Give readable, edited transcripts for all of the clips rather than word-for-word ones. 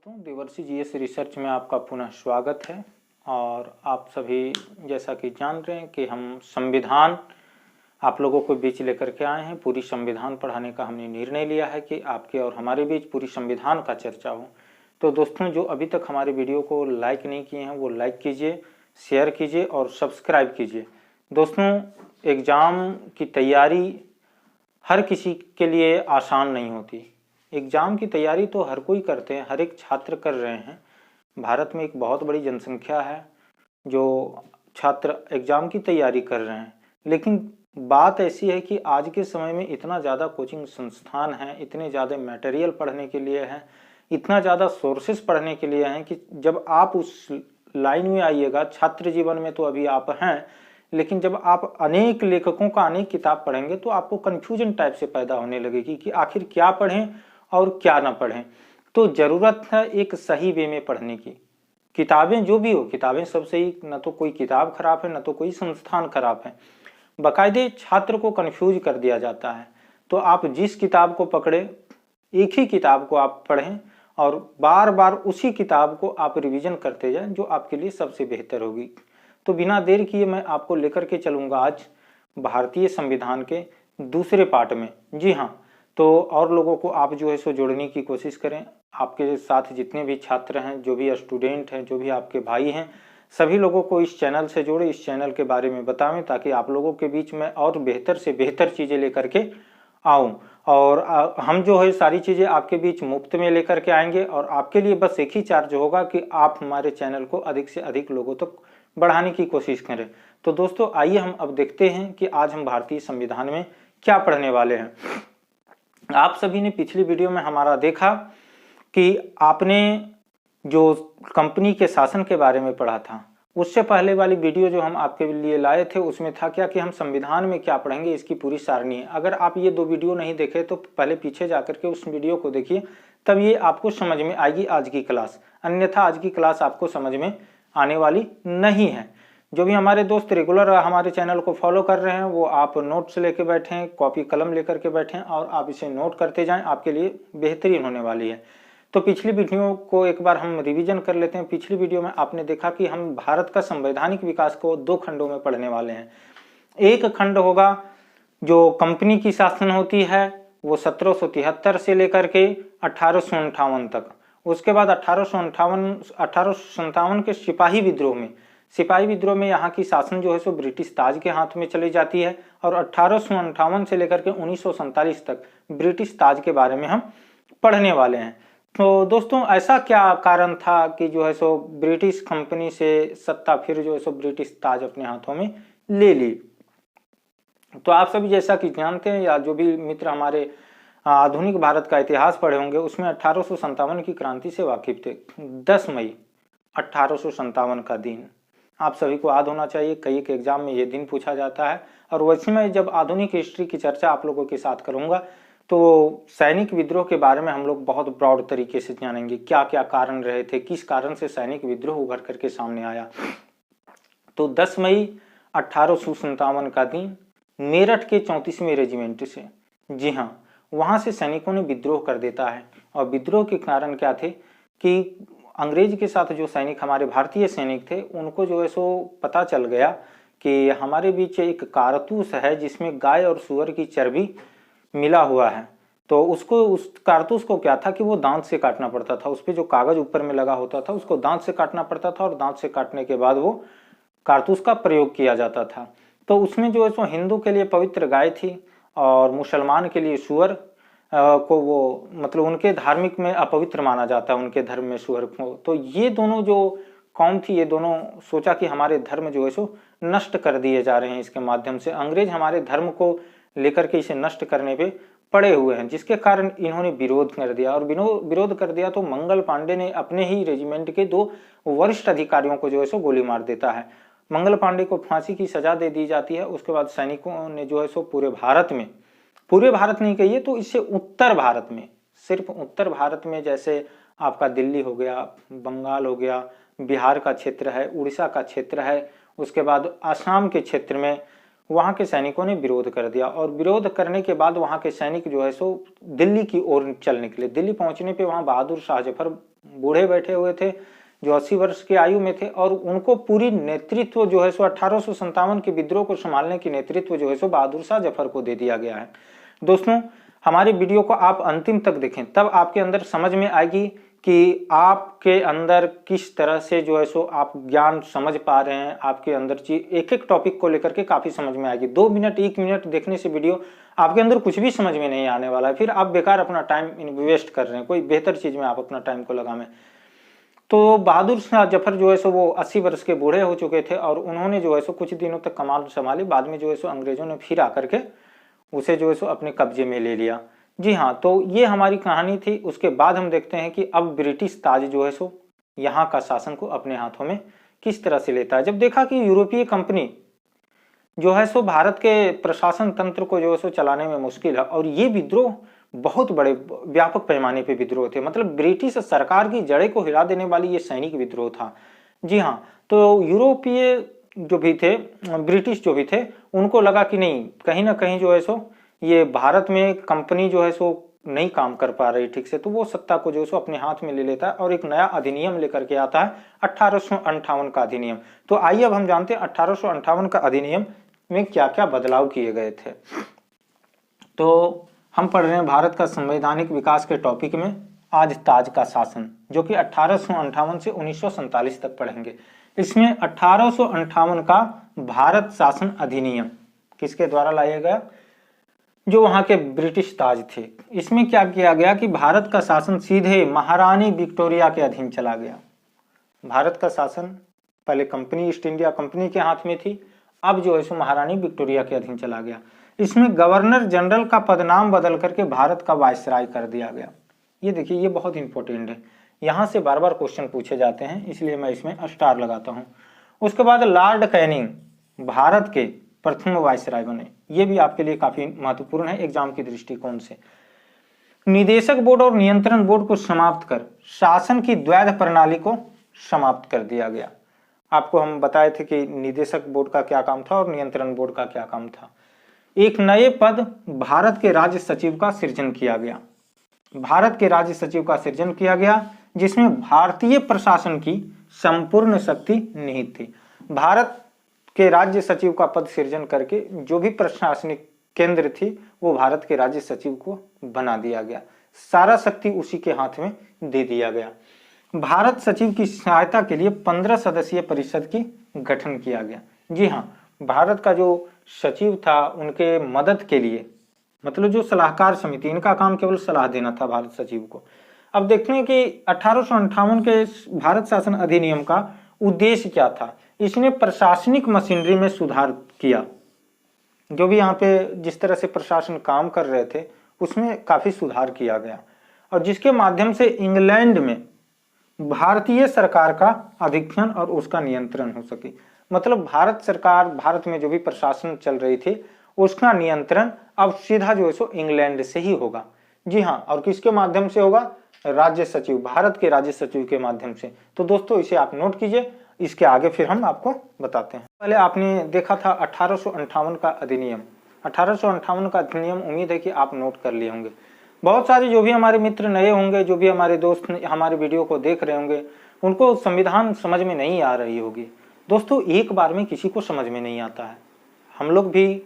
दोस्तों, देवर्षि GS research में आपका पुनः स्वागत है। और आप सभी जैसा कि जान रहे हैं कि हम संविधान आप लोगों को बीच लेकर के आए हैं। पूरी संविधान पढ़ाने का हमने निर्णय लिया है कि आपके और हमारे बीच पूरी संविधान का चर्चा हो। तो दोस्तों, जो अभी तक हमारे वीडियो को लाइक नहीं किए हैं वो लाइक कीजिए, शेयर कीजिए और सब्सक्राइब कीजिए। दोस्तों, एग्ज़ाम की तैयारी हर किसी के लिए आसान नहीं होती। एग्ज़ाम की तैयारी तो हर कोई करते हैं, हर एक छात्र कर रहे हैं। भारत में एक बहुत बड़ी जनसंख्या है जो छात्र एग्ज़ाम की तैयारी कर रहे हैं। लेकिन बात ऐसी है कि आज के समय में इतना ज़्यादा कोचिंग संस्थान हैं, इतने ज़्यादा मटेरियल पढ़ने के लिए हैं, इतना ज़्यादा सोर्सेस पढ़ने के लिए हैं कि जब आप उस लाइन में आइएगा, छात्र जीवन में तो अभी आप हैं, लेकिन जब आप अनेक लेखकों का अनेक किताब पढ़ेंगे तो आपको कन्फ्यूजन टाइप से पैदा होने लगेगी कि आखिर क्या पढ़ें और क्या ना पढ़ें। तो ज़रूरत है एक सही वे में पढ़ने की। किताबें जो भी हो, किताबें सब सही, न तो कोई किताब खराब है न तो कोई संस्थान खराब है। बाकायदे छात्र को कन्फ्यूज कर दिया जाता है। तो आप जिस किताब को पकड़े, एक ही किताब को आप पढ़ें और बार बार उसी किताब को आप रिवीजन करते जाएं, जो आपके लिए सबसे बेहतर होगी। तो बिना देर किए मैं आपको लेकर के चलूँगा आज भारतीय संविधान के दूसरे पार्ट में। जी हाँ, तो और लोगों को आप जो है सो जोड़ने की कोशिश करें। आपके साथ जितने भी छात्र हैं, जो भी स्टूडेंट हैं, जो भी आपके भाई हैं, सभी लोगों को इस चैनल से जोड़े, इस चैनल के बारे में बताएं, ताकि आप लोगों के बीच में और बेहतर से बेहतर चीज़ें लेकर के आऊँ। और हम जो है सारी चीज़ें आपके बीच मुफ्त में लेकर के आएंगे। और आपके लिए बस एक ही चार्ज होगा कि आप हमारे चैनल को अधिक से अधिक लोगों तक बढ़ाने की कोशिश करें। तो दोस्तों, आइए हम अब देखते हैं कि आज हम भारतीय संविधान में क्या पढ़ने वाले हैं। आप सभी ने पिछली वीडियो में हमारा देखा कि आपने जो कंपनी के शासन के बारे में पढ़ा था। उससे पहले वाली वीडियो जो हम आपके लिए लाए थे उसमें था क्या कि हम संविधान में क्या पढ़ेंगे, इसकी पूरी सारणी है। अगर आप ये दो वीडियो नहीं देखे तो पहले पीछे जाकर के उस वीडियो को देखिए, तब ये आपको समझ में आएगी आज की क्लास। अन्यथा आज की क्लास आपको समझ में आने वाली नहीं है। जो भी हमारे दोस्त रेगुलर हमारे चैनल को फॉलो कर रहे हैं वो आप नोट्स लेके बैठें, कॉपी कलम लेकर के बैठें और आप इसे नोट करते जाएं, आपके लिए बेहतरीन होने वाली है। तो पिछली वीडियो को एक बार हम रिवीजन कर लेते हैं। पिछली वीडियो में आपने देखा कि हम भारत का संवैधानिक विकास को दो खंडों में पढ़ने वाले हैं। एक खंड होगा जो कंपनी की शासन होती है, वो 1773 से लेकर के 1858 तक। उसके बाद 1857 के सिपाही विद्रोह में यहाँ की शासन जो है सो ब्रिटिश ताज के हाथ में चली जाती है। और 1858 से लेकर के 1947 तक ब्रिटिश ताज के बारे में हम पढ़ने वाले हैं। तो दोस्तों, ऐसा क्या कारण था कि जो है सो ब्रिटिश कंपनी से सत्ता फिर जो है सो ब्रिटिश ताज अपने हाथों में ले ली। तो आप सभी जैसा कि जानते हैं, या जो भी मित्र हमारे आधुनिक भारत का इतिहास पढ़े होंगे, उसमें 1857 की क्रांति से वाकिफ थे। 10 मई 1857 का दिन आप सभी को याद होना चाहिए। कई के एग्जाम में ये दिन पूछा जाता है। और वैसे में जब आधुनिक हिस्ट्री की चर्चा आप लोगों के साथ करूंगा तो सैनिक विद्रोह के बारे में हम लोग बहुत ब्रॉड तरीके से जानेंगे, क्या क्या कारण रहे थे, किस कारण से सैनिक विद्रोह उभर करके सामने आया। तो 10 मई 1857 का दिन मेरठ के 34वें रेजिमेंट से, जी हाँ, वहां से सैनिकों ने विद्रोह कर देता है। और विद्रोह के कारण क्या थे कि अंग्रेज के साथ जो सैनिक, हमारे भारतीय सैनिक थे, उनको जो है सो पता चल गया कि हमारे बीच एक कारतूस है जिसमें गाय और सूअर की चर्बी मिला हुआ है। तो उसको, उस कारतूस को क्या था कि वो दांत से काटना पड़ता था। उस पर जो कागज ऊपर में लगा होता था उसको दांत से काटना पड़ता था, और दांत से काटने के बाद वो कारतूस का प्रयोग किया जाता था। तो उसमें जो है सो हिंदू के लिए पवित्र गाय थी और मुसलमान के लिए सूअर को वो, मतलब उनके धार्मिक में अपवित्र माना जाता है, उनके धर्म में सूअर को। तो ये दोनों जो कौम थी, ये दोनों सोचा कि हमारे धर्म जो है सो नष्ट कर दिए जा रहे हैं इसके माध्यम से। अंग्रेज हमारे धर्म को लेकर के इसे नष्ट करने पे पड़े हुए हैं, जिसके कारण इन्होंने विरोध कर दिया। और विरोध कर दिया तो मंगल पांडे ने अपने ही रेजिमेंट के 2 वरिष्ठ अधिकारियों को जो है सो गोली मार देता है। मंगल पांडे को फांसी की सजा दे दी जाती है। उसके बाद सैनिकों ने जो है सो पूरे भारत नहीं कहिए तो इससे उत्तर भारत में, सिर्फ उत्तर भारत में, जैसे आपका दिल्ली हो गया, बंगाल हो गया, बिहार का क्षेत्र है, उड़ीसा का क्षेत्र है, उसके बाद आसाम के क्षेत्र में, वहां के सैनिकों ने विरोध कर दिया। और विरोध करने के बाद वहां के सैनिक जो है सो दिल्ली की ओर चल निकले। दिल्ली पहुंचने पे वहां बहादुर शाह जफर बूढ़े बैठे हुए थे जो 80 वर्ष की आयु में थे, और उनको पूरी नेतृत्व जो है सो 1857 के विद्रोह को संभालने की नेतृत्व जो है सो बहादुर शाह जफर को दे दिया गया है। दोस्तों, हमारी वीडियो को आप अंतिम तक देखें, तब आपके अंदर समझ में आएगी कि आपके अंदर किस तरह से जो है सो आप ज्ञान समझ पा रहे हैं। आपके अंदर चीज एक एक टॉपिक को लेकर के काफी समझ में आएगी। 2 मिनट 1 मिनट देखने से वीडियो आपके अंदर कुछ भी समझ में नहीं आने वाला है, फिर आप बेकार अपना टाइम इन्वेस्ट कर रहे हैं। कोई बेहतर चीज में आप अपना टाइम को लगाएं। तो बहादुर शाह जफर जो है सो वो 80 वर्ष के बूढ़े हो चुके थे, और उन्होंने जो है सो कुछ दिनों तक कमान संभाली। बाद में जो है सो अंग्रेजों ने फिर आकर के उसे जो है सो अपने कब्जे में ले लिया। जी हाँ, तो ये हमारी कहानी थी। उसके बाद हम देखते हैं कि अब ब्रिटिश ताज जो है सो यहाँ का शासन को अपने हाथों में किस तरह से लेता है। जब देखा कि यूरोपीय कंपनी जो है सो भारत के प्रशासन तंत्र को जो है सो चलाने में मुश्किल है, और ये विद्रोह बहुत बड़े व्यापक पैमाने पे विद्रोह थे, मतलब ब्रिटिश सरकार की जड़ें को हिला देने वाली ये सैनिक विद्रोह था। जी हाँ, तो यूरोपीय जो भी थे, ब्रिटिश जो भी थे, उनको लगा कि नहीं, कहीं ना कहीं जो है सो ये भारत में कंपनी जो है सो नहीं काम कर पा रही ठीक से, तो वो सत्ता को जो है सो अपने हाथ में ले लेता है और एक नया अधिनियम लेकर के आता है, 1858 का अधिनियम। तो आइए अब हम जानते हैं 1858 का अधिनियम में क्या क्या बदलाव किए गए थे। तो हम पढ़ रहे हैं भारत का संवैधानिक विकास के टॉपिक में आज ताज का शासन, जो कि 1858 से 1947 तक पढ़ेंगे। इसमें 1858 का भारत शासन अधिनियम किसके द्वारा लाया गया? जो वहां के ब्रिटिश ताज थे। इसमें क्या किया गया कि भारत का शासन सीधे महारानी विक्टोरिया के अधीन चला गया। भारत का शासन पहले कंपनी, ईस्ट इंडिया कंपनी के हाथ में थी, अब जो है सो महारानी विक्टोरिया के अधीन चला गया। इसमें गवर्नर जनरल का पदनाम बदल करके भारत का वायसराय कर दिया गया। ये देखिए, ये बहुत इंपॉर्टेंट है, यहां से बार बार क्वेश्चन पूछे जाते हैं, इसलिए मैं इसमें स्टार लगाता हूं। उसके बाद लॉर्ड कैनिंग भारत के प्रथम वायसराय बने। ये भी आपके लिए काफी महत्वपूर्ण है एग्जाम की दृष्टिकोण से। निदेशक बोर्ड और नियंत्रण बोर्ड को समाप्त कर शासन की द्वैध प्रणाली को समाप्त कर दिया गया। आपको हम बताए थे कि निदेशक बोर्ड का क्या काम था और नियंत्रण बोर्ड का क्या काम था। एक नए पद भारत के राज्य सचिव का सृजन किया गया। भारत के राज्य सचिव का सृजन किया गया, जिसमें भारतीय प्रशासन की संपूर्ण शक्ति निहित थी। भारत के राज्य सचिव का पद सृजन करके जो भी प्रशासनिक केंद्र थी वो भारत के राज्य सचिव को बना दिया गया। सारा शक्ति उसी के हाथ में दे दिया गया। भारत सचिव की सहायता के लिए 15 सदस्यीय परिषद की गठन किया गया। जी हाँ, भारत का जो सचिव था उनके मदद के लिए, मतलब जो सलाहकार समिति, इनका काम केवल सलाह देना था भारत सचिव को। अब देखते हैं कि 1858 के भारत शासन अधिनियम का उद्देश्य क्या था। इसने प्रशासनिक मशीनरी में सुधार किया। जो भी यहाँ पे जिस तरह से प्रशासन काम कर रहे थे उसमें काफी सुधार किया गया, और जिसके माध्यम से इंग्लैंड में भारतीय सरकार का अधीक्षण और उसका नियंत्रण हो सके। मतलब भारत सरकार, भारत में जो भी प्रशासन चल रही थी उसका नियंत्रण अब सीधा जो है सो इंग्लैंड से ही होगा। जी हाँ, और किसके माध्यम से होगा? राज्य सचिव, भारत के राज्य सचिव के माध्यम से। तो दोस्तों इसे आप नोट कीजिए, इसके आगे फिर हम आपको बताते हैं। पहले आपने देखा था 1858 का अधिनियम। 1858 का अधिनियम उम्मीद है कि आप नोट कर लिए होंगे। बहुत सारे जो भी हमारे मित्र नए होंगे, जो भी हमारे दोस्त हमारे वीडियो को देख रहे होंगे, उनको संविधान समझ में नहीं आ रही होगी। दोस्तों, एक बार में किसी को समझ में नहीं आता है। हम लोग भी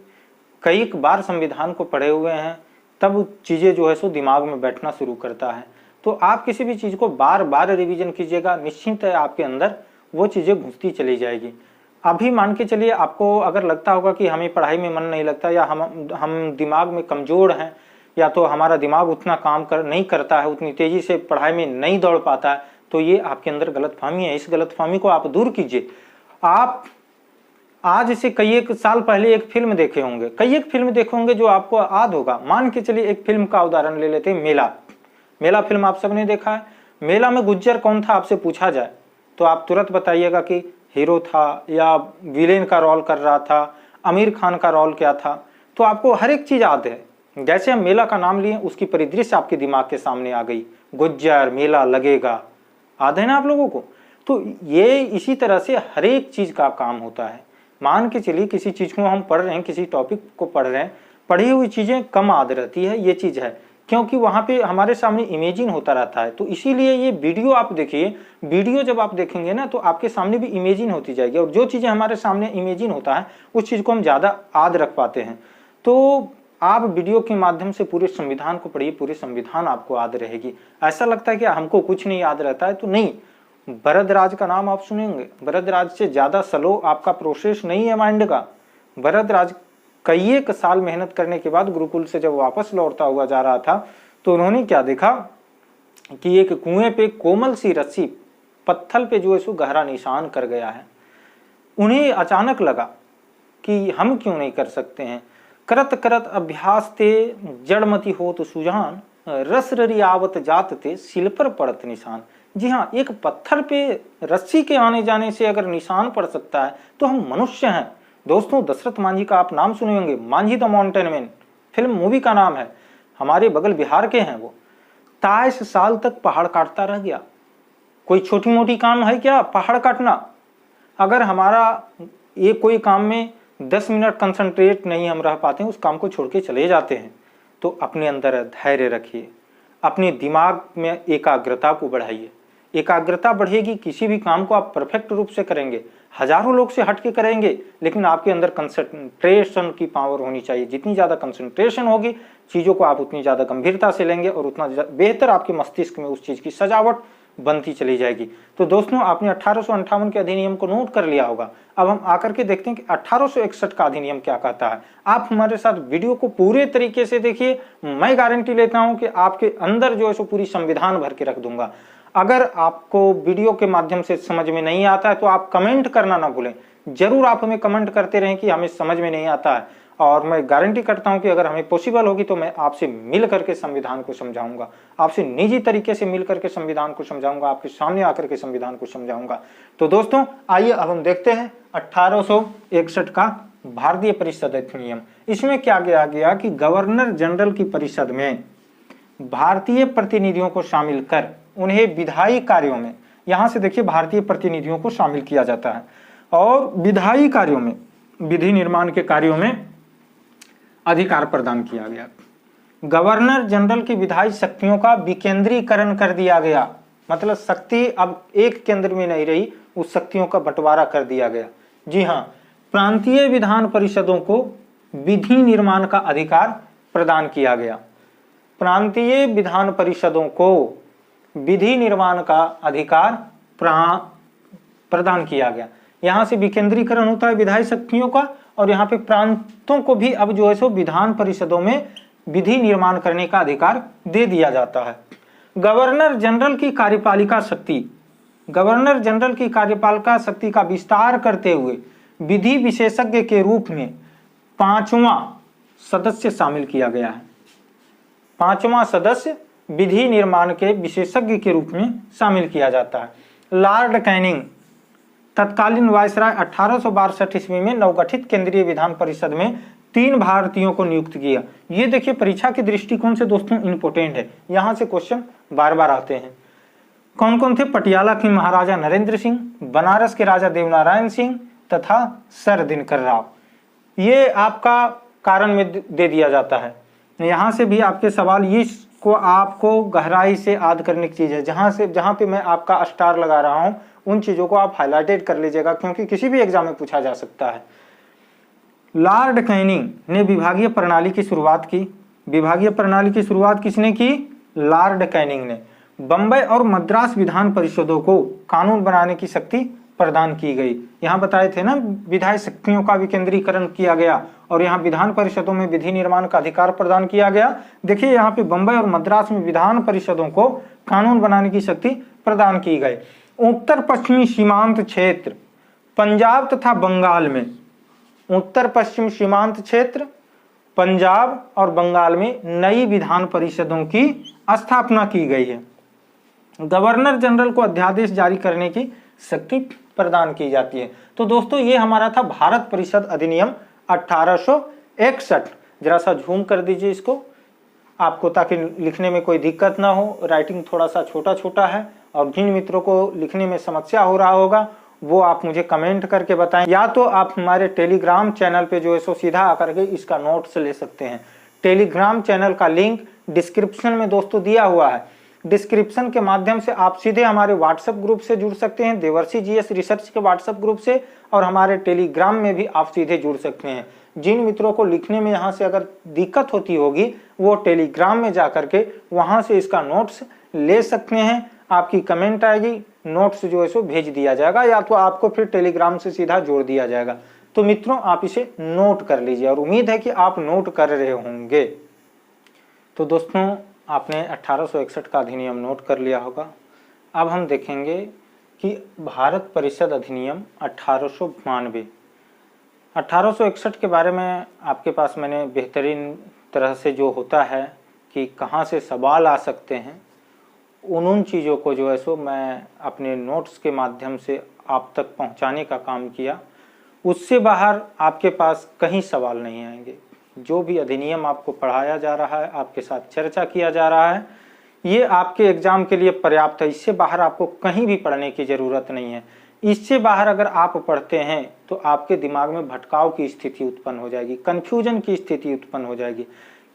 कई बार संविधान को पढ़े हुए हैं, तब चीज़ें जो है सो दिमाग में बैठना शुरू करता है। तो आप किसी भी चीज़ को बार बार रिवीजन कीजिएगा, निश्चित है आपके अंदर वो चीज़ें घुसती चली जाएगी। अभी मान के चलिए आपको अगर लगता होगा कि हमें पढ़ाई में मन नहीं लगता, या हम दिमाग में कमज़ोर हैं, या तो हमारा दिमाग उतना काम नहीं करता है, उतनी तेज़ी से पढ़ाई में नहीं दौड़ पाता है, तो ये आपके अंदर गलतफहमी है। इस गलतफहमी को आप दूर कीजिए। आप आज से कई एक साल पहले एक फिल्म देखे होंगे, कई एक फिल्म देखे होंगे जो आपको याद होगा। मान के चलिए एक फिल्म का उदाहरण ले लेते हैं, मेला। मेला फिल्म आप सबने देखा है। मेला में गुज्जर कौन था आपसे पूछा जाए तो आप तुरंत बताइएगा कि हीरो था, या विलेन का रोल कर रहा था, आमिर खान का रोल क्या था। तो आपको हर एक चीज याद है। जैसे हम मेला का नाम लिए, उसकी परिदृश्य आपके दिमाग के सामने आ गई। गुज्जर, मेला लगेगा, याद है ना आप लोगों को। तो ये इसी तरह से हर एक चीज का काम होता है। मान के चलिए किसी चीज को हम पढ़ रहे हैं, किसी टॉपिक को पढ़ रहे हैं, पढ़ी हुई चीजें कम याद रहती है, ये चीज है। क्योंकि वहाँ पे हमारे सामने इमेजिन होता रहता है। तो इसीलिए ये वीडियो आप देखिए, वीडियो जब आप देखेंगे ना तो आपके सामने भी इमेजिन होती जाएगी, और जो चीज़ें हमारे सामने इमेजिन होता है उस चीज़ को हम ज़्यादा याद रख पाते हैं। तो आप वीडियो के माध्यम से पूरे संविधान को पढ़िए, पूरे संविधान आपको याद रहेगी। ऐसा लगता है कि हमको कुछ नहीं याद रहता है, तो नहीं, भरद्वाज का नाम आप सुनेंगे, भरद्वाज से ज़्यादा स्लो आपका प्रोसेस नहीं है माइंड का। भरद्वाज कई एक साल मेहनत करने के बाद गुरुकुल से जब वापस लौटता हुआ जा रहा था तो उन्होंने क्या देखा कि एक कुएं पे कोमल सी रस्सी पत्थर पे जो है सो गहरा निशान कर गया है। उन्हें अचानक लगा कि हम क्यों नहीं कर सकते हैं। करत करत अभ्यास ते जड़मती हो तो सुजान, रस ररियावत जात ते सिल पर पड़त निशान। जी हाँ, एक पत्थर पे रस्सी के आने जाने से अगर निशान पड़ सकता है तो हम मनुष्य हैं। दोस्तों, दशरथ मांझी का आप नाम सुने होंगे, Manjhi the mountain man film movie का नाम है, हमारे बगल बिहार के हैं वो। 23 साल तक पहाड़ काटता रह गया। कोई छोटी मोटी काम है क्या पहाड़ काटना? अगर हमारा ये कोई काम में 10 मिनट कंसंट्रेट नहीं हम रह पाते हैं, उस काम को छोड़ के चले जाते हैं। तो अपने अंदर धैर्य रखिए, अपने दिमाग में एकाग्रता को बढ़ाइए। एकाग्रता बढ़ेगी, किसी भी काम को आप परफेक्ट रूप से करेंगे। हजारों लोग से हट के करेंगे, लेकिन आपके अंदर कंसंट्रेशन की पावर होनी चाहिए। जितनी ज़्यादा कंसंट्रेशन होगी, चीज़ों को आप उतनी ज़्यादा गंभीरता से लेंगे और उतना बेहतर आपके मस्तिष्क में उस चीज़ की सजावट बनती चली जाएगी। तो दोस्तों, आपने 1858 के अधिनियम को नोट कर लिया होगा। अब हम आकर के देखते हैं कि 1861 का अधिनियम क्या कहता है। आप हमारे साथ वीडियो को पूरे तरीके से देखिए, मैं गारंटी लेता हूं कि आपके अंदर जो है सो पूरी संविधान भर के रख दूंगा। अगर आपको वीडियो के माध्यम से समझ में नहीं आता है तो आप कमेंट करना ना भूलें। जरूर आप हमें कमेंट करते रहें कि हमें समझ में नहीं आता है, और मैं गारंटी करता हूं कि अगर हमें पॉसिबल होगी तो मैं आपसे मिल करके संविधान को समझाऊंगा, आपसे निजी तरीके से मिल करके संविधान को समझाऊंगा, आपके सामने आकर के संविधान को समझाऊंगा। तो दोस्तों, आइए अब हम देखते हैं 1861 का भारतीय परिषद अधिनियम। इसमें क्या किया गया कि गवर्नर जनरल की परिषद में भारतीय प्रतिनिधियों को शामिल कर उन्हें विधायी कार्यों में, यहां से देखिए भारतीय प्रतिनिधियों को शामिल किया जाता है, और विधायी कार्यों में, विधि निर्माण के कार्यों में अधिकार प्रदान किया गया। गवर्नर जनरल की विधायी शक्तियों का विकेंद्रीकरण कर दिया गया, मतलब शक्ति अब एक केंद्र में नहीं रही, उस शक्तियों का बंटवारा कर दिया गया। जी हाँ, प्रांतीय विधान परिषदों को विधि निर्माण का अधिकार प्रदान किया गया। प्रांतीय विधान परिषदों को विधि निर्माण का अधिकार प्रदान किया गया। यहां से विकेंद्रीकरण होता है विधायी शक्तियों का, और यहाँ पे प्रांतों को भी अब जो है सो विधान परिषदों में विधि निर्माण करने का अधिकार दे दिया जाता है। गवर्नर जनरल की कार्यपालिका शक्ति, गवर्नर जनरल की कार्यपालिका शक्ति का विस्तार करते हुए विधि विशेषज्ञ के रूप में 5वां सदस्य शामिल किया गया है। 5वां सदस्य विधि निर्माण के विशेषज्ञ के रूप में शामिल किया जाता है। लॉर्ड कैनिंग तत्कालीन वायसराय 1862 ईस्वी में नवगठित केंद्रीय विधान परिषद में 3 भारतीयों को नियुक्त किया। ये देखिए परीक्षा के दृष्टिकोण से दोस्तों इंपोर्टेंट है, यहां से क्वेश्चन बार बार आते हैं। कौन कौन थे? पटियाला के महाराजा नरेंद्र सिंह, बनारस के राजा देवनारायण सिंह तथा सर दिनकर राव। ये आपका कारण में दे दिया जाता है। यहाँ से भी आपके सवाल, ये को आपको गहराई से याद करने की चीज है। जहां पे मैं आपका स्टार लगा रहा हूं उन चीजों को आप हाईलाइटेड कर लीजिएगा, क्योंकि किसी भी एग्जाम में पूछा जा सकता है। लॉर्ड कैनिंग ने विभागीय प्रणाली की शुरुआत की। विभागीय प्रणाली की शुरुआत किसने की? लॉर्ड कैनिंग ने। बंबई और मद्रास विधान परिषदों को कानून बनाने की शक्ति प्रदान की गई। यहाँ बताए थे ना, विधायी शक्तियों का विकेंद्रीकरण किया गया और यहाँ विधान परिषदों में विधि निर्माण का अधिकार प्रदान किया गया। देखिए यहाँ पे बंबई और मद्रास में विधान परिषदों को कानून बनाने की शक्ति प्रदान की गई। उत्तर पश्चिमी सीमांत क्षेत्र पंजाब तथा बंगाल में, उत्तर पश्चिम सीमांत क्षेत्र पंजाब और बंगाल में नई विधान परिषदों की स्थापना की गई है। गवर्नर जनरल को अध्यादेश जारी करने की शक्ति प्रदान की जाती है। तो दोस्तों, ये हमारा था भारत परिषद अधिनियम 1861। जरा सा झूम कर दीजिए इसको आपको, ताकि लिखने में कोई दिक्कत ना हो। राइटिंग थोड़ा सा छोटा छोटा है, और जिन मित्रों को लिखने में समस्या हो रहा होगा वो आप मुझे कमेंट करके बताएं, या तो आप हमारे टेलीग्राम चैनल पे जो है सो सीधा आकर के इसका नोट्स ले सकते हैं। टेलीग्राम चैनल का लिंक डिस्क्रिप्शन में दोस्तों दिया हुआ है। डिस्क्रिप्शन के माध्यम से आप सीधे हमारे व्हाट्सएप ग्रुप से जुड़ सकते हैं, देवर्षि जीएस रिसर्च के व्हाट्सएप ग्रुप से, और हमारे टेलीग्राम में भी आप सीधे जुड़ सकते हैं। जिन मित्रों को लिखने में यहाँ से अगर दिक्कत होती होगी वो टेलीग्राम में जा करके वहाँ से इसका नोट्स ले सकते हैं। आपकी कमेंट आएगी, नोट्स जो है सो भेज दिया जाएगा, या तो आपको फिर टेलीग्राम से सीधा जोड़ दिया जाएगा। तो मित्रों आप इसे नोट कर लीजिए और उम्मीद है कि आप नोट कर रहे होंगे। तो दोस्तों आपने 1861 का अधिनियम नोट कर लिया होगा। अब हम देखेंगे कि भारत परिषद अधिनियम 1892। 1861 के बारे में आपके पास मैंने बेहतरीन तरह से जो होता है कि कहाँ से सवाल आ सकते हैं, उन चीज़ों को जो है सो मैं अपने नोट्स के माध्यम से आप तक पहुँचाने का काम किया। उससे बाहर आपके पास कहीं सवाल नहीं आएंगे। जो भी अधिनियम आपको पढ़ाया जा रहा है, आपके साथ चर्चा किया जा रहा है, ये आपके एग्जाम के लिए पर्याप्त है। इससे बाहर आपको कहीं भी पढ़ने की ज़रूरत नहीं है। इससे बाहर अगर आप पढ़ते हैं तो आपके दिमाग में भटकाव की स्थिति उत्पन्न हो जाएगी, कन्फ्यूजन की स्थिति उत्पन्न हो जाएगी,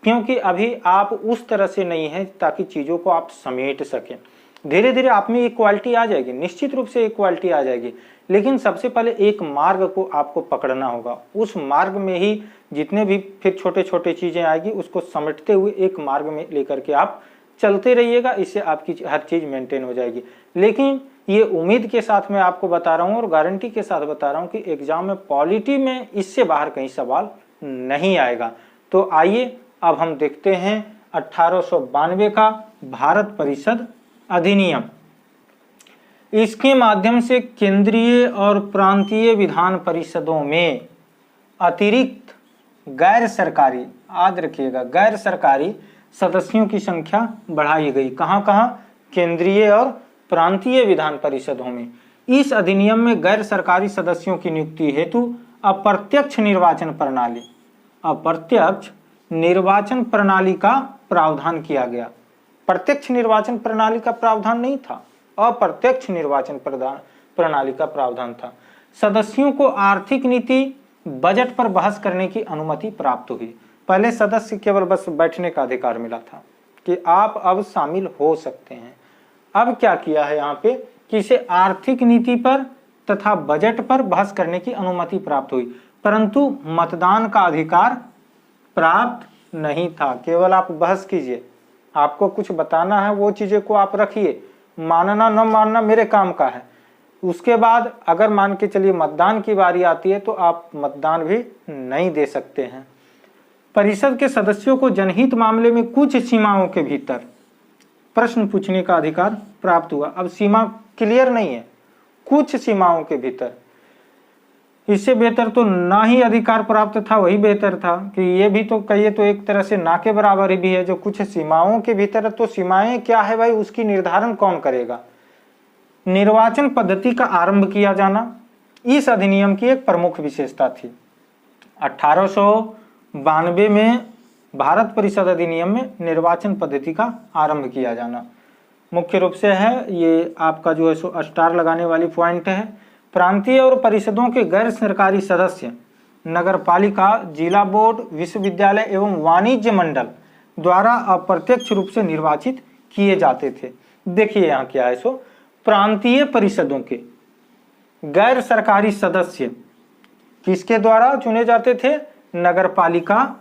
क्योंकि अभी आप उस तरह से नहीं है ताकि चीज़ों को आप समेट सकें। धीरे धीरे आप में एक क्वालिटी आ जाएगी, निश्चित रूप से एक क्वालिटी आ जाएगी, लेकिन सबसे पहले एक मार्ग को आपको पकड़ना होगा। उस मार्ग में ही जितने भी फिर छोटे छोटे चीज़ें आएगी उसको समेटते हुए एक मार्ग में लेकर के आप चलते रहिएगा। इससे आपकी हर चीज़ मेंटेन हो जाएगी। लेकिन ये उम्मीद के साथ मैं आपको बता रहा हूँ और गारंटी के साथ बता रहा हूँ कि एग्जाम में पॉलिटी में इससे बाहर कहीं सवाल नहीं आएगा। तो आइए अब हम देखते हैं 1892 का भारत परिषद अधिनियम। इसके माध्यम से केंद्रीय और प्रांतीय विधान परिषदों में अतिरिक्त गैर सरकारी, याद रखिएगा, गैर सरकारी सदस्यों की संख्या बढ़ाई गई। कहां कहां? केंद्रीय और प्रांतीय विधान परिषदों में। इस अधिनियम में गैर सरकारी सदस्यों की नियुक्ति हेतु अप्रत्यक्ष निर्वाचन प्रणाली का प्रावधान किया गया। प्रत्यक्ष निर्वाचन प्रणाली का प्रावधान नहीं था, अप्रत्यक्ष निर्वाचन प्रणाली का प्रावधान था। सदस्यों को आर्थिक नीति, बजट पर बहस करने की अनुमति प्राप्त हुई। पहले सदस्य केवल बस बैठने का अधिकार मिला था कि आप अब शामिल हो सकते हैं। अब क्या किया है यहाँ पे कि इसे आर्थिक नीति पर तथा बजट पर बहस करने की अनुमति प्राप्त हुई, परंतु मतदान का अधिकार प्राप्त नहीं था। केवल आप बहस कीजिए, आपको कुछ बताना है वो चीजें को आप रखिए, मानना न मानना मेरे काम का है। उसके बाद अगर मान के चलिए मतदान की बारी आती है तो आप मतदान भी नहीं दे सकते हैं। परिषद के सदस्यों को जनहित मामले में कुछ सीमाओं के भीतर प्रश्न पूछने का अधिकार प्राप्त हुआ। अब सीमा क्लियर नहीं है, कुछ सीमाओं के भीतर। इससे बेहतर तो ना ही अधिकार प्राप्त था, वही बेहतर था कि ये भी तो कहिए तो एक तरह से ना के बराबर ही भी है। जो कुछ सीमाओं के भीतर, तो सीमाएं क्या है भाई, उसकी निर्धारण कौन करेगा? निर्वाचन पद्धति का आरंभ किया जाना इस अधिनियम की एक प्रमुख विशेषता थी। 1892 में भारत परिषद अधिनियम में निर्वाचन पद्धति का आरंभ किया जाना मुख्य रूप से है, ये आपका जो है सो स्टार लगाने वाली पॉइंट है। प्रांतीय और परिषदों के गैर सरकारी सदस्य नगरपालिका, जिला बोर्ड, विश्वविद्यालय एवं वाणिज्य मंडल द्वारा अप्रत्यक्ष रूप से निर्वाचित किए जाते थे। देखिए यहाँ क्या है, सो प्रांतीय परिषदों के गैर सरकारी सदस्य किसके द्वारा चुने जाते थे? नगरपालिका,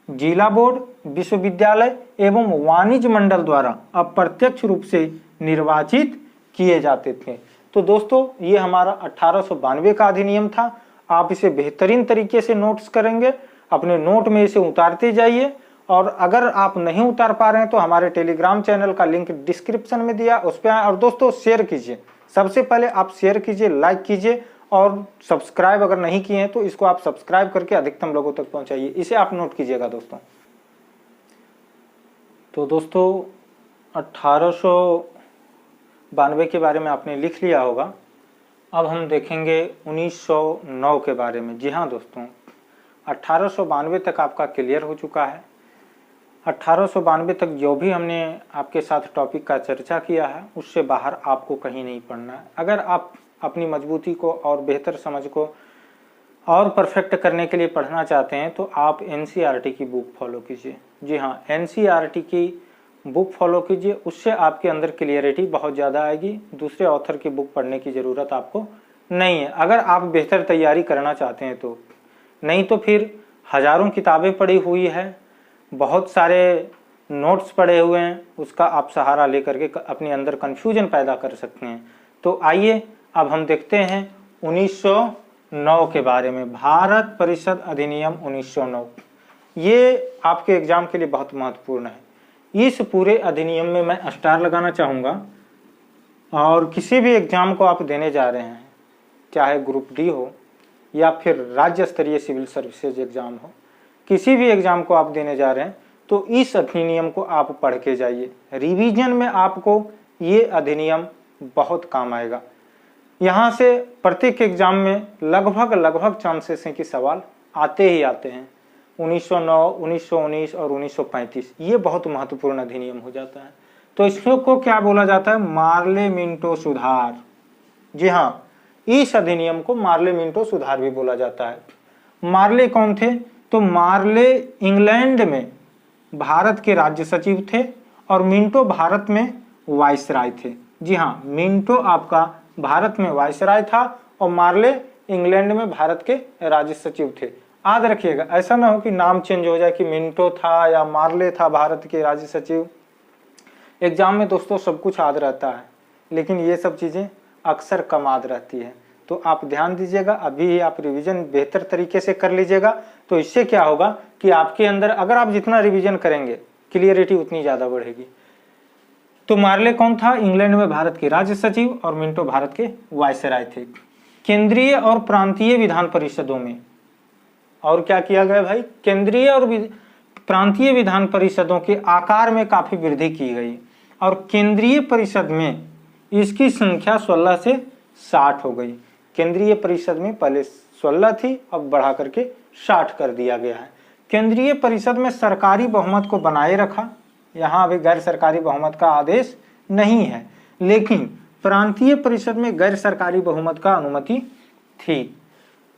जिला बोर्ड, विश्वविद्यालय एवं वाणिज्य मंडल द्वारा अप्रत्यक्ष रूप से निर्वाचित किए जाते थे। तो दोस्तों ये हमारा 1892 का अधिनियम था। आप इसे बेहतरीन तरीके से नोट्स करेंगे, अपने नोट में इसे उतारते जाइए, और अगर आप नहीं उतार पा रहे हैं तो हमारे टेलीग्राम चैनल का लिंक डिस्क्रिप्शन में दिया, उस पर आए। और दोस्तों शेयर कीजिए, सबसे पहले आप शेयर कीजिए, लाइक कीजिए, और सब्सक्राइब अगर नहीं किए हैं तो इसको आप सब्सक्राइब करके अधिकतम लोगों तक पहुंचाइए। इसे आप नोट कीजिएगा दोस्तों। तो दोस्तों 1892 के बारे में आपने लिख लिया होगा। अब हम देखेंगे 1909 के बारे में। जी हाँ दोस्तों, 1892 तक आपका क्लियर हो चुका है। 1892 तक जो भी हमने आपके साथ टॉपिक का चर्चा किया है उससे बाहर आपको कहीं नहीं पढ़ना है। अगर आप अपनी मजबूती को और बेहतर समझ को और परफेक्ट करने के लिए पढ़ना चाहते हैं तो आप एनसीईआरटी की बुक फॉलो कीजिए। जी हाँ, एनसीईआरटी की बुक फॉलो कीजिए, उससे आपके अंदर क्लियरिटी बहुत ज़्यादा आएगी। दूसरे ऑथर की बुक पढ़ने की ज़रूरत आपको नहीं है अगर आप बेहतर तैयारी करना चाहते हैं तो। नहीं तो फिर हज़ारों किताबें पड़ी हुई है, बहुत सारे नोट्स पड़े हुए हैं, उसका आप सहारा लेकर के अपने अंदर कन्फ्यूजन पैदा कर सकते हैं। तो आइए अब हम देखते हैं 1909 के बारे में, भारत परिषद अधिनियम 1909। ये आपके एग्जाम के लिए बहुत महत्वपूर्ण है। इस पूरे अधिनियम में मैं स्टार लगाना चाहूँगा, और किसी भी एग्जाम को आप देने जा रहे हैं, चाहे ग्रुप डी हो या फिर राज्य स्तरीय सिविल सर्विसेज एग्जाम हो, किसी भी एग्जाम को आप देने जा रहे हैं तो इस अधिनियम को आप पढ़ के जाइए। रिवीजन में आपको ये अधिनियम बहुत काम आएगा। यहाँ से प्रत्येक एग्जाम में लगभग चांसेस हैं कि सवाल आते ही आते हैं। 1909, 1919 और 1935 ये बहुत महत्वपूर्ण अधिनियम हो जाता है। तो इसको क्या बोला जाता है? मार्ले मिंटो सुधार। जी हाँ, इस अधिनियम को मार्ले मिंटो सुधार भी बोला जाता है। मार्ले कौन थे? तो मार्ले इंग्लैंड में भारत के राज्य सचिव थे और मिंटो भारत में वाइसराय थे। जी हाँ, मिंटो आपका भारत में वाइसराय था और मार्ले इंग्लैंड में भारत के राज्य सचिव थे। याद रखिएगा, ऐसा ना हो कि नाम चेंज हो जाए कि मिंटो था या मार्ले था भारत के राज्य सचिव। एग्जाम में दोस्तों सब कुछ याद रहता है, लेकिन ये सब चीज़ें अक्सर कम याद रहती है। तो आप ध्यान दीजिएगा, अभी ही आप रिवीजन बेहतर तरीके से कर लीजिएगा। तो इससे क्या होगा कि आपके अंदर अगर आप जितना रिवीजन करेंगे क्लियरिटी उतनी ज़्यादा बढ़ेगी। तो मार्ले कौन था? इंग्लैंड में भारत के राज्य सचिव, और मिंटो भारत के वाइसराय थे। केंद्रीय और प्रांतीय विधान परिषदों में और क्या किया गया भाई? केंद्रीय और प्रांतीय विधान परिषदों के आकार में काफ़ी वृद्धि की गई, और केंद्रीय परिषद में इसकी संख्या 16 से 60 हो गई। केंद्रीय परिषद में पहले 16 थी, अब बढ़ा करके 60 कर दिया गया है। केंद्रीय परिषद में सरकारी बहुमत को बनाए रखा, यहाँ अभी गैर सरकारी बहुमत का आदेश नहीं है, लेकिन प्रांतीय परिषद में गैर सरकारी बहुमत का अनुमति थी।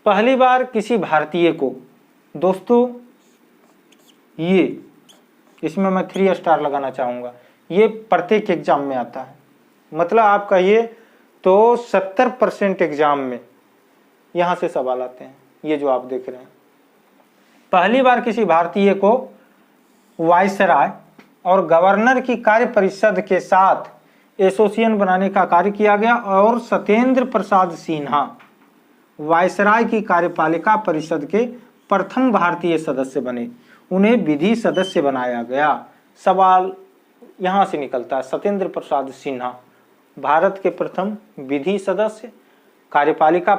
पहली बार किसी भारतीय को, दोस्तों ये इसमें मैं 3 स्टार लगाना चाहूँगा, ये प्रत्येक एग्जाम में आता है। मतलब आप कहिए तो 70% एग्जाम में यहाँ से सवाल आते हैं, ये जो आप देख रहे हैं। पहली बार किसी भारतीय को वाइसराय और गवर्नर की कार्य परिषद के साथ एसोसिएशन बनाने का कार्य किया गया, और सत्येंद्र प्रसाद सिन्हा वाइसराय की कार्यपालिका परिषद के प्रथम भारतीय सदस्य बने। उन्हें विधि सदस्य बनाया गया। सवाल यहाँ से निकलता है, सत्येंद्र प्रसाद सिन्हा भारत के प्रथम विधि सदस्य, कार्यपालिका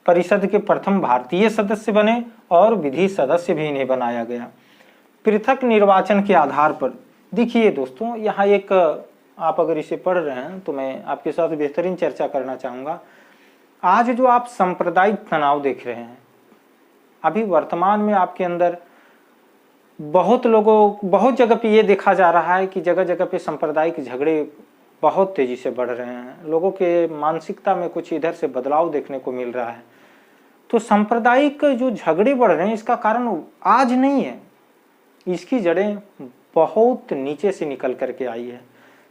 परिषद के प्रथम भारतीय सदस्य बने, और विधि सदस्य भी इन्हें बनाया गया। पृथक निर्वाचन के आधार पर, देखिए दोस्तों यहाँ एक, आप अगर इसे पढ़ रहे हैं तो मैं आपके साथ बेहतरीन चर्चा करना चाहूँगा। आज जो आप सांप्रदायिक तनाव देख रहे हैं, अभी वर्तमान में आपके अंदर बहुत जगह पे ये देखा जा रहा है कि जगह जगह पे सांप्रदायिक झगड़े बहुत तेजी से बढ़ रहे हैं। लोगों के मानसिकता में कुछ इधर से बदलाव देखने को मिल रहा है। तो सांप्रदायिक जो झगड़े बढ़ रहे हैं, इसका कारण आज नहीं है, इसकी जड़ें बहुत नीचे से निकल करके आई है।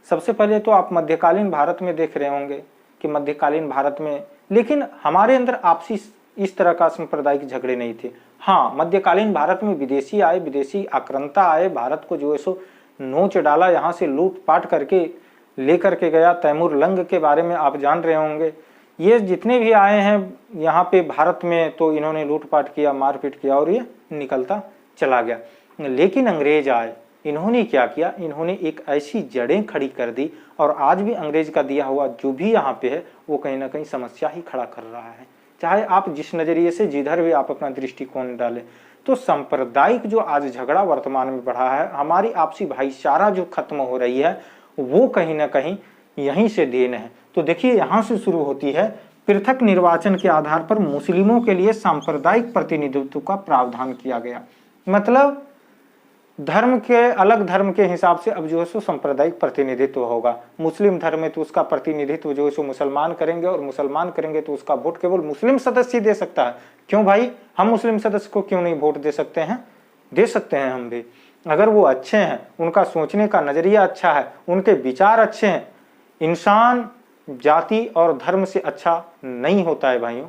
सबसे पहले तो आप मध्यकालीन भारत में देख रहे होंगे कि मध्यकालीन भारत में, लेकिन हमारे अंदर आपसी इस तरह का सांप्रदायिक झगड़े नहीं थे। हाँ, मध्यकालीन भारत में विदेशी आए, विदेशी आक्रांता आए, भारत को जो ऐसो नोच डाला, यहाँ से लूटपाट करके लेकर के गया। तैमूर लंग के बारे में आप जान रहे होंगे। ये जितने भी आए हैं यहाँ पे भारत में, तो इन्होंने लूटपाट किया, मारपीट किया, और ये निकलता चला गया। लेकिन अंग्रेज आए, इन्होंने क्या किया? इन्होंने एक ऐसी जड़ें खड़ी कर दी, और आज भी अंग्रेज का दिया हुआ जो भी यहाँ पे है वो कहीं ना कहीं समस्या ही खड़ा कर रहा है, चाहे आप जिस नजरिए से जिधर भी आप अपना दृष्टिकोण डालें। तो सांप्रदायिक जो आज झगड़ा वर्तमान में बढ़ा है, हमारी आपसी भाईचारा जो खत्म हो रही है, वो कहीं ना कहीं यहीं से देन है। तो देखिए यहाँ से शुरू होती है, पृथक निर्वाचन के आधार पर मुस्लिमों के लिए सांप्रदायिक प्रतिनिधित्व का प्रावधान किया गया। मतलब धर्म के अलग धर्म के हिसाब से अब जो है सो सांप्रदायिक प्रतिनिधित्व होगा। मुस्लिम धर्म में तो उसका प्रतिनिधित्व जो है सो मुसलमान करेंगे, और मुसलमान करेंगे तो उसका वोट केवल मुस्लिम सदस्य दे सकता है। क्यों भाई, हम मुस्लिम सदस्य को क्यों नहीं वोट दे सकते हैं? दे सकते हैं हम भी, अगर वो अच्छे हैं, उनका सोचने का नजरिया अच्छा है, उनके विचार अच्छे हैं। इंसान जाति और धर्म से अच्छा नहीं होता है भाइयों,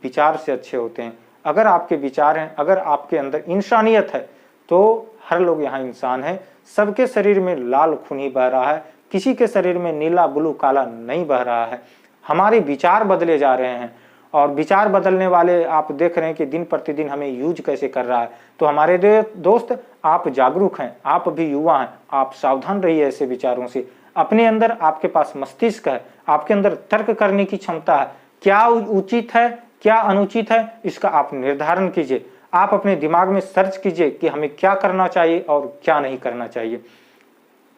विचार से अच्छे होते हैं। अगर आपके विचार हैं, अगर आपके अंदर इंसानियत है, तो हर लोग यहाँ इंसान है। सबके शरीर में लाल खून ही बह रहा है, किसी के शरीर में नीला ब्लू काला नहीं बह रहा है। हमारे विचार बदले जा रहे हैं, और विचार बदलने वाले आप देख रहे हैं कि दिन प्रतिदिन हमें यूज कैसे कर रहा है। तो हमारे दोस्त, आप जागरूक हैं, आप भी युवा हैं, आप सावधान रहिए ऐसे विचारों से। अपने अंदर आपके पास मस्तिष्क है, आपके अंदर तर्क करने की क्षमता है, क्या उचित है क्या अनुचित है इसका आप निर्धारण कीजिए। आप अपने दिमाग में सर्च कीजिए कि हमें क्या करना चाहिए और क्या नहीं करना चाहिए।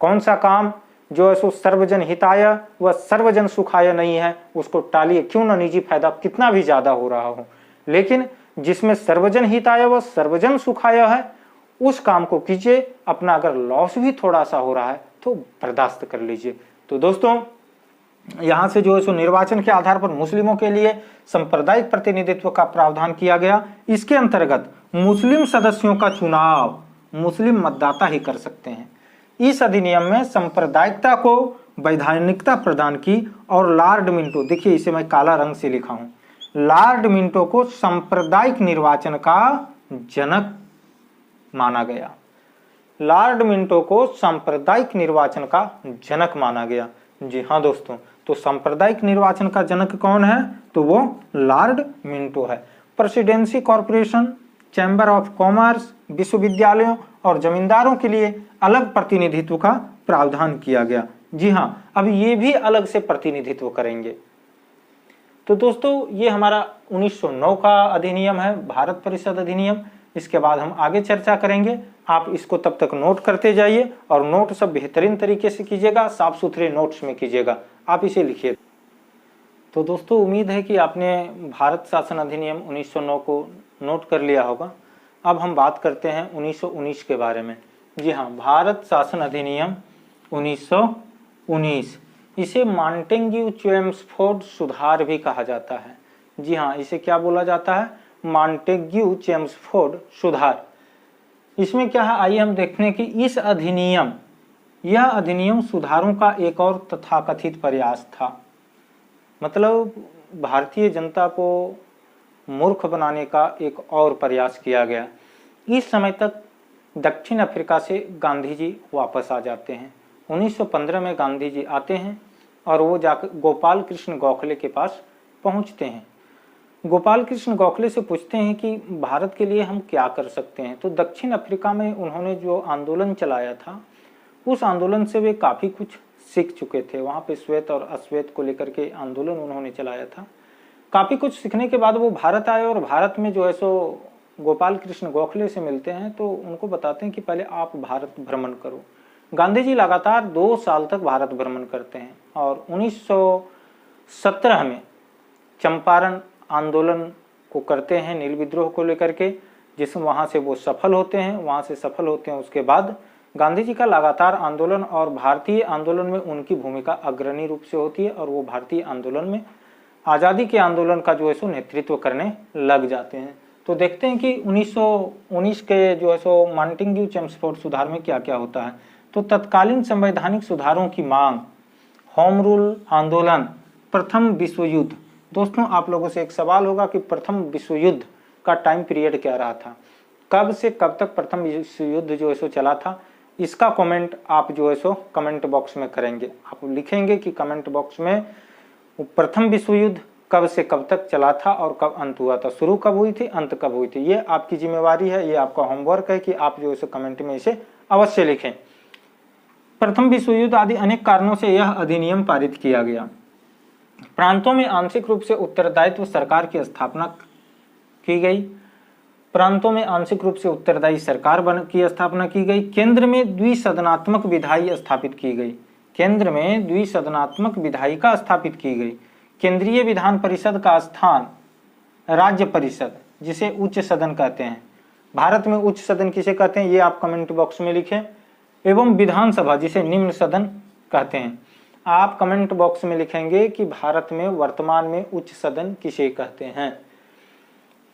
कौन सा काम जो है सो सर्वजन हिताय व सर्वजन सुखाय नहीं है, उसको टालिए, क्यों ना निजी फायदा कितना भी ज्यादा हो रहा हो। लेकिन जिसमें सर्वजन हिताय व सर्वजन सुखाय है, उस काम को कीजिए। अपना अगर लॉस भी थोड़ा सा हो रहा है तो बर्दाश्त कर लीजिए। तो दोस्तों, यहां से जो है सो निर्वाचन के आधार पर मुस्लिमों के लिए सांप्रदायिक प्रतिनिधित्व का प्रावधान किया गया। इसके अंतर्गत मुस्लिम सदस्यों का चुनाव मुस्लिम मतदाता ही कर सकते हैं। इस अधिनियम में सांप्रदायिकता को वैधानिकता प्रदान की, और लॉर्ड मिंटो, देखिए इसे मैं काला रंग से लिखा हूं, लॉर्ड मिंटो को सांप्रदायिक निर्वाचन का जनक माना गया। लॉर्ड मिंटो को सांप्रदायिक निर्वाचन का जनक माना गया। जी हाँ दोस्तों, तो सांप्रदायिक निर्वाचन का जनक कौन है? तो वो लॉर्ड मिंटो है। Presidency corporation, chamber of commerce, विश्वविद्यालयों और जमींदारों के लिए अलग प्रतिनिधित्व का प्रावधान किया गया। जी हाँ, अब ये भी अलग से प्रतिनिधित्व करेंगे। तो दोस्तों, ये हमारा 1909 का अधिनियम है, भारत परिषद अधिनियम। इसके बाद हम आगे चर्चा करेंगे। आप इसको तब तक नोट करते जाइए, और नोट सब बेहतरीन तरीके से कीजिएगा, साफ सुथरे नोट्स में कीजिएगा, आप इसे लिखिए। तो दोस्तों, उम्मीद है कि आपने भारत शासन अधिनियम 1909 को नोट कर लिया होगा। अब हम बात करते हैं 1919 के बारे में। जी हाँ, भारत शासन अधिनियम 1919, इसे मॉन्टेग्यू चेम्सफोर्ड सुधार भी कहा जाता है। जी हाँ, इसे क्या बोला जाता है? मॉन्टेग्यू चेम्सफोर्ड सुधार। इसमें क्या है, आइए हम देखते हैं कि यह अधिनियम सुधारों का एक और तथाकथित प्रयास था। मतलब भारतीय जनता को मूर्ख बनाने का एक और प्रयास किया गया। इस समय तक दक्षिण अफ्रीका से गांधी जी वापस आ जाते हैं। 1915 में गांधी जी आते हैं, और वो जाकर गोपाल कृष्ण गोखले के पास पहुंचते हैं। गोपाल कृष्ण गोखले से पूछते हैं कि भारत के लिए हम क्या कर सकते हैं। तो दक्षिण अफ्रीका में उन्होंने जो आंदोलन चलाया था, उस आंदोलन से वे काफ़ी कुछ सीख चुके थे। वहाँ पे श्वेत और अश्वेत को लेकर के आंदोलन उन्होंने चलाया था। काफ़ी कुछ सीखने के बाद वो भारत आए, और भारत में जो है सो गोपाल कृष्ण गोखले से मिलते हैं। तो उनको बताते हैं कि पहले आप भारत भ्रमण करो। गांधी जी लगातार 2 साल तक भारत भ्रमण करते हैं, और 1917 में चंपारण आंदोलन को करते हैं, नील विद्रोह को लेकर के, जिसमें वहाँ से वो सफल होते हैं। वहाँ से सफल होते हैं, उसके बाद गांधी जी का लगातार आंदोलन और भारतीय आंदोलन में उनकी भूमिका अग्रणी रूप से होती है, और वो भारतीय आंदोलन में, आज़ादी के आंदोलन का जो है सो नेतृत्व करने लग जाते हैं। तो देखते हैं कि 1919 के जो है सो मॉन्टेग्यू चेम्सफोर्ड सुधार में क्या क्या होता है। तो तत्कालीन संवैधानिक सुधारों की मांग, होम रूल आंदोलन, प्रथम विश्व युद्ध। दोस्तों, आप लोगों से एक सवाल होगा कि प्रथम विश्व युद्ध का टाइम पीरियड क्या रहा था, कब से कब तक प्रथम विश्व युद्ध जो है सो चला था। इसका कमेंट आप जो है सो कमेंट बॉक्स में करेंगे। आप लिखेंगे कि कमेंट बॉक्स में प्रथम विश्व युद्ध कब से कब तक चला था और कब अंत हुआ था, शुरू कब हुई थी, अंत कब हुई थी। ये आपकी जिम्मेवारी है, ये आपका होमवर्क है कि आप जो है सो कमेंट में इसे अवश्य लिखें। प्रथम विश्व युद्ध आदि अनेक कारणों से यह अधिनियम पारित किया गया। प्रांतों में आंशिक रूप से उत्तरदायित्व सरकार की स्थापना की गई। प्रांतों में आंशिक रूप से उत्तरदायी सरकार की स्थापना की गई। केंद्र में द्विसदनात्मक विधायी स्थापित की गई। केंद्र में द्विसदनात्मक विधायिका स्थापित की गई। केंद्रीय विधान परिषद का स्थान राज्य परिषद, जिसे उच्च सदन कहते हैं, भारत में उच्च सदन किसे कहते हैं, ये आप कमेंट बॉक्स में लिखें। एवं विधानसभा जिसे निम्न सदन कहते हैं, आप कमेंट बॉक्स में लिखेंगे कि भारत में वर्तमान में उच्च सदन किसे कहते हैं।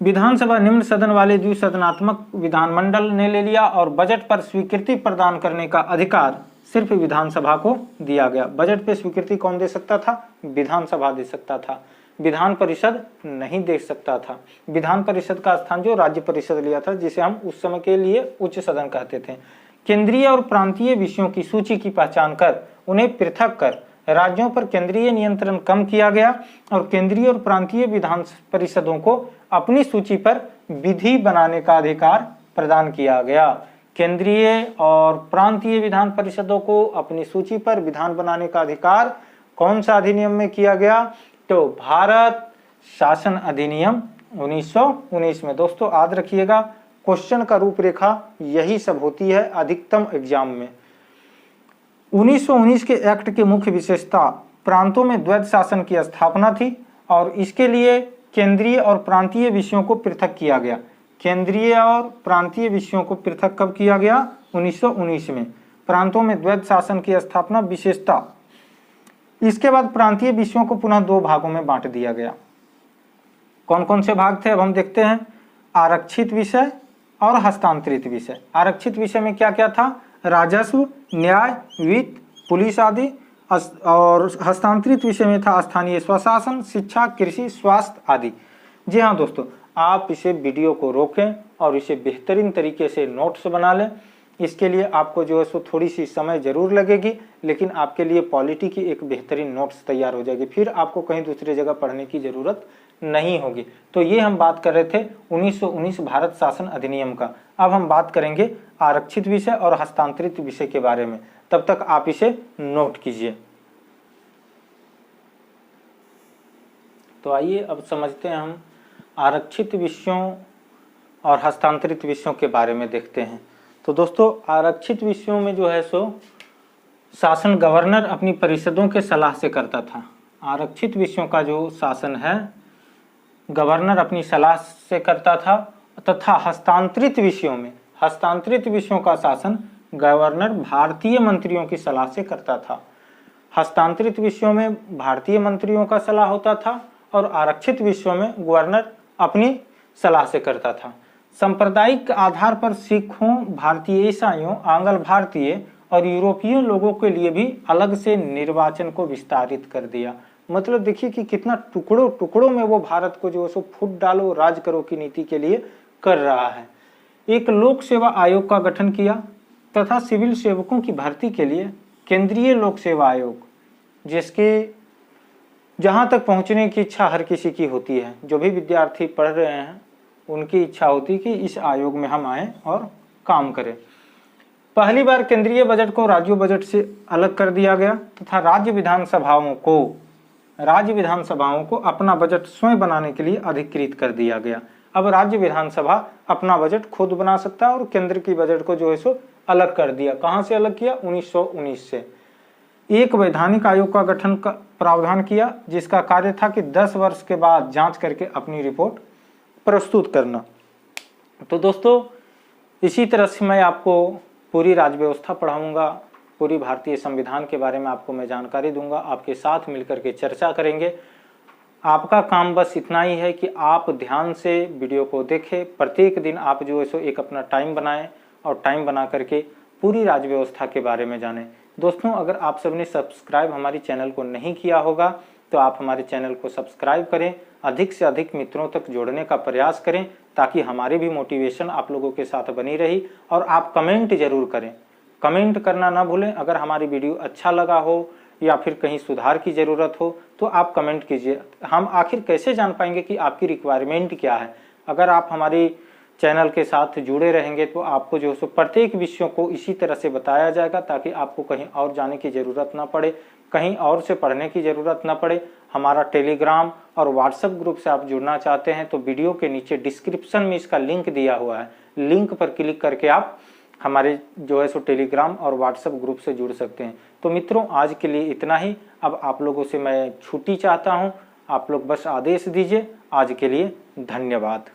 विधानसभा निम्न सदन वाले द्विसदनात्मक विधानमंडल ने ले लिया और बजट पर स्वीकृति प्रदान करने का अधिकार सिर्फ विधानसभा को दिया गया। बजट पे स्वीकृति कौन दे सकता था, विधानसभा दे सकता था, विधान परिषद नहीं दे सकता था। विधान परिषद का स्थान जो राज्य परिषद लिया था, जिसे हम उस समय के लिए उच्च सदन कहते थे। केंद्रीय और प्रांतीय विषयों की सूची की पहचान कर उन्हें पृथक कर राज्यों पर केंद्रीय नियंत्रण कम किया गया और केंद्रीय और प्रांतीय विधान परिषदों को अपनी सूची पर विधि बनाने का अधिकार प्रदान किया गया। केंद्रीय और प्रांतीय विधान परिषदों को अपनी सूची पर विधान बनाने का अधिकार कौन सा अधिनियम में किया गया, तो भारत शासन अधिनियम 1919 में। दोस्तों याद रखिएगा, क्वेश्चन का रूपरेखा यही सब होती है अधिकतम एग्जाम में। 1919 के एक्ट की मुख्य विशेषता प्रांतों में द्वैध शासन की स्थापना थी और इसके लिए केंद्रीय और प्रांतीय विषयों को पृथक किया गया। केंद्रीय और प्रांतीय विषयों को पृथक कब किया गया, 1919 में। प्रांतों में द्वैध शासन की स्थापना विशेषता। इसके बाद प्रांतीय विषयों को पुनः दो भागों में बांट दिया गया। कौन कौन से भाग थे अब हम देखते हैं, आरक्षित विषय और हस्तांतरित विषय। आरक्षित विषय में क्या क्या था, राजस्व, न्याय, वित्त, पुलिस आदि। और हस्तांतरित विषय में था स्थानीय स्वशासन, शिक्षा, कृषि, स्वास्थ्य आदि। जी हाँ दोस्तों, आप इसे वीडियो को रोकें और इसे बेहतरीन तरीके से नोट्स बना लें। इसके लिए आपको जो है सो थोड़ी सी समय जरूर लगेगी, लेकिन आपके लिए पॉलिटी की एक बेहतरीन नोट्स तैयार हो जाएगी। फिर आपको कहीं दूसरी जगह पढ़ने की जरूरत नहीं होगी। तो ये हम बात कर रहे थे 1919 भारत शासन अधिनियम का। अब हम बात करेंगे आरक्षित विषय और हस्तांतरित विषय के बारे में। तब तक आप इसे नोट कीजिए। तो आइए अब समझते हैं हम आरक्षित विषयों और हस्तांतरित विषयों के बारे में देखते हैं। तो दोस्तों, आरक्षित विषयों में जो है सो शासन गवर्नर अपनी परिषदों के सलाह से करता था। आरक्षित विषयों का जो शासन है गवर्नर अपनी सलाह से करता था, तथा हस्तांतरित विषयों का शासन गवर्नर भारतीय मंत्रियों की सलाह से करता था। हस्तांतरित विषयों में भारतीय मंत्रियों का सलाह होता था और आरक्षित विषयों में गवर्नर अपनी सलाह से करता था। सांप्रदायिक आधार पर सिखों, भारतीय ईसाइयों, आंग्ल भारतीय और यूरोपीय लोगों के लिए भी अलग से निर्वाचन को विस्तारित कर दिया। मतलब देखिए कि कितना टुकड़ों टुकड़ों में वो भारत को जो सो फूट डालो राज करो की नीति के लिए कर रहा है। एक लोक सेवा आयोग का गठन किया तथा सिविल सेवकों की भर्ती के लिए केंद्रीय लोक सेवा आयोग, जिसके जहां तक पहुंचने की इच्छा हर किसी की होती है, जो भी विद्यार्थी पढ़ रहे हैं उनकी इच्छा होती कि इस आयोग में हम आए और काम करें। पहली बार केंद्रीय बजट को राज्य बजट से अलग कर दिया गया तथा राज्य विधानसभाओं को अपना बजट स्वयं बनाने के लिए अधिकृत कर दिया गया। अब राज्य विधानसभा अपना बजट खुद बना सकता है और केंद्र की बजट को जो है सो अलग कर दिया। कहां से अलग किया, 1919 से। एक वैधानिक आयोग का गठन का प्रावधान किया, जिसका कार्य था कि 10 वर्ष के बाद जांच करके अपनी रिपोर्ट प्रस्तुत करना। तो दोस्तों, इसी तरह से मैं आपको पूरी राज्य व्यवस्था पढ़ाऊंगा, पूरी भारतीय संविधान के बारे में आपको मैं जानकारी दूंगा, आपके साथ मिलकर के चर्चा करेंगे। आपका काम बस इतना ही है कि आप ध्यान से वीडियो को देखें, प्रत्येक दिन आप जो है सो एक अपना टाइम बनाएं और टाइम बना करके पूरी राज्य व्यवस्था के बारे में जानें। दोस्तों, अगर आप सबने सब्सक्राइब हमारी चैनल को नहीं किया होगा तो आप हमारे चैनल को सब्सक्राइब करें, अधिक से अधिक मित्रों तक जोड़ने का प्रयास करें, ताकि हमारी भी मोटिवेशन आप लोगों के साथ बनी रही। और आप कमेंट जरूर करें, कमेंट करना ना भूलें। अगर हमारी वीडियो अच्छा लगा हो या फिर कहीं सुधार की ज़रूरत हो तो आप कमेंट कीजिए। हम आखिर कैसे जान पाएंगे कि आपकी रिक्वायरमेंट क्या है। अगर आप हमारी चैनल के साथ जुड़े रहेंगे तो आपको जो सो प्रत्येक विषयों को इसी तरह से बताया जाएगा, ताकि आपको कहीं और जाने की ज़रूरत ना पड़े, कहीं और से पढ़ने की ज़रूरत ना पड़े। हमारा टेलीग्राम और व्हाट्सएप ग्रुप से आप जुड़ना चाहते हैं तो वीडियो के नीचे डिस्क्रिप्शन में इसका लिंक दिया हुआ है, लिंक पर क्लिक करके आप हमारे जो है सो टेलीग्राम और व्हाट्सएप ग्रुप से जुड़ सकते हैं। तो मित्रों, आज के लिए इतना ही। अब आप लोगों से मैं छुट्टी चाहता हूं, आप लोग बस आदेश दीजिए। आज के लिए धन्यवाद।